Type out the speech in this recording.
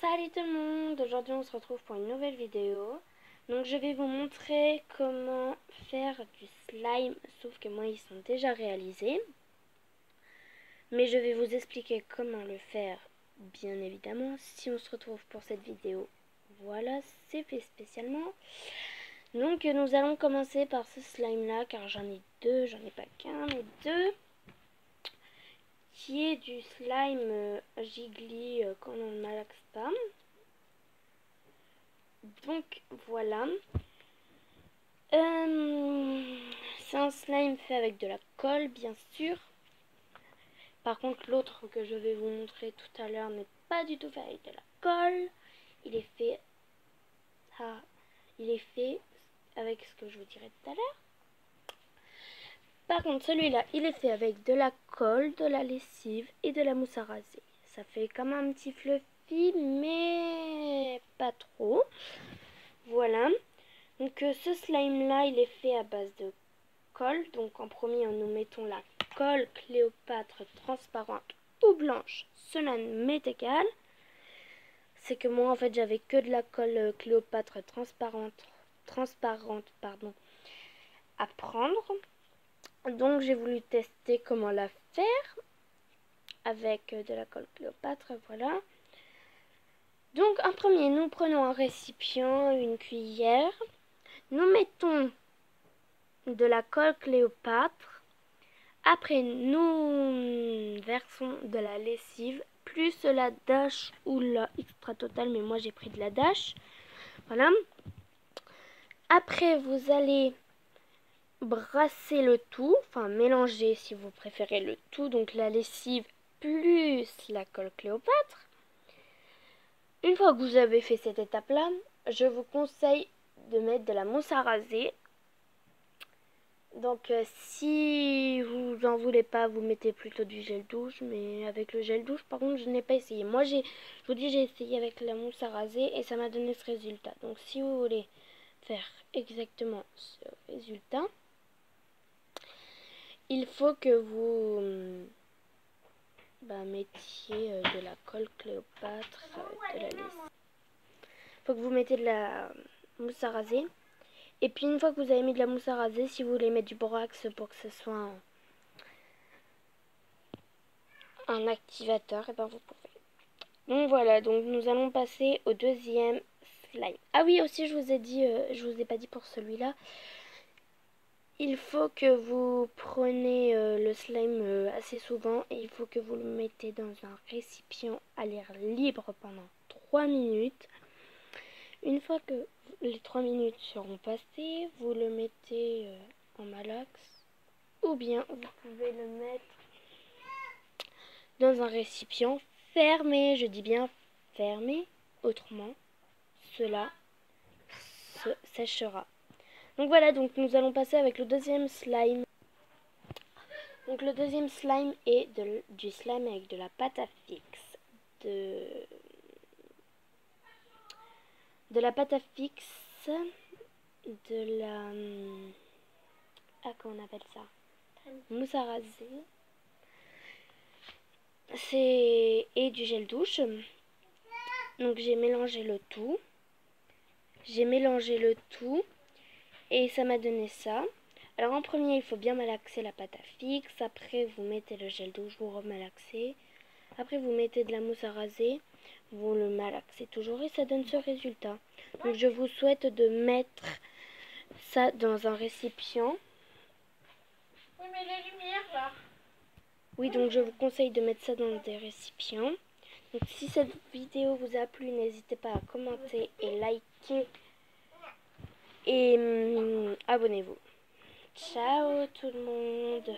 Salut tout le monde, aujourd'hui on se retrouve pour une nouvelle vidéo. Donc je vais vous montrer comment faire du slime, sauf que moi ils sont déjà réalisés. Mais je vais vous expliquer comment le faire, bien évidemment, si on se retrouve pour cette vidéo. Voilà, c'est fait spécialement. Donc nous allons commencer par ce slime là, car j'en ai deux, j'en ai pas qu'un, mais deux. Qui est du slime Jiggly quand on ne malaxe pas. Donc voilà. C'est un slime fait avec de la colle, bien sûr. Par contre, l'autre que je vais vous montrer tout à l'heure n'est pas du tout fait avec de la colle. Il est fait, il est fait avec ce que je vous dirai tout à l'heure. Par contre, celui-là, il est fait avec de la colle, de la lessive et de la mousse à raser. Ça fait comme un petit fluffy, mais pas trop. Voilà. Donc ce slime là il est fait à base de colle. Donc en premier nous mettons la colle Cléopâtre transparente ou blanche, cela m'est égal. C'est que moi en fait j'avais que de la colle Cléopâtre transparente à prendre. Donc j'ai voulu tester comment la faire avec de la colle Cléopâtre, voilà. Donc en premier nous prenons un récipient, une cuillère. Nous mettons de la colle Cléopâtre. Après, nous versons de la lessive, plus la dash ou la extra totale, mais moi j'ai pris de la dash. Voilà. Après, vous allez brasser le tout, enfin mélanger si vous préférez le tout, donc la lessive plus la colle Cléopâtre. Une fois que vous avez fait cette étape-là, je vous conseille de mettre de la mousse à raser. Donc si vous en voulez pas, vous mettez plutôt du gel douche. Mais avec le gel douche, par contre, je n'ai pas essayé. Moi, je vous dis, j'ai essayé avec la mousse à raser et ça m'a donné ce résultat. Donc si vous voulez faire exactement ce résultat, il faut que vous mettiez de la colle Cléopâtre, de la lessive. Il faut que vous mettez de la mousse à raser. Et puis une fois que vous avez mis de la mousse à raser, si vous voulez mettre du borax pour que ce soit un activateur, et ben vous pouvez. Donc voilà, donc nous allons passer au deuxième slime. Ah oui, aussi je vous ai dit, je vous ai pas dit pour celui-là. Il faut que vous preniez le slime assez souvent et il faut que vous le mettez dans un récipient à l'air libre pendant 3 minutes. Une fois que les 3 minutes seront passées, vous le mettez en malax ou bien vous pouvez le mettre dans un récipient fermé, je dis bien fermé, autrement cela se séchera. Donc voilà, donc nous allons passer avec le deuxième slime. Donc le deuxième slime est du slime avec de la pâte à fixe, de la pâte à fixe, de la comment on appelle ça, mousse à raser, et du gel douche. Donc j'ai mélangé le tout. Et ça m'a donné ça. Alors en premier, il faut bien malaxer la pâte à fixe. Après, vous mettez le gel douche, vous remalaxez. Après, vous mettez de la mousse à raser. Vous le malaxez toujours et ça donne ce résultat. Donc je vous souhaite de mettre ça dans un récipient. Oui, mais les lumières là. Oui, donc je vous conseille de mettre ça dans des récipients. Donc si cette vidéo vous a plu, n'hésitez pas à commenter et liker. Et abonnez-vous. Ciao tout le monde.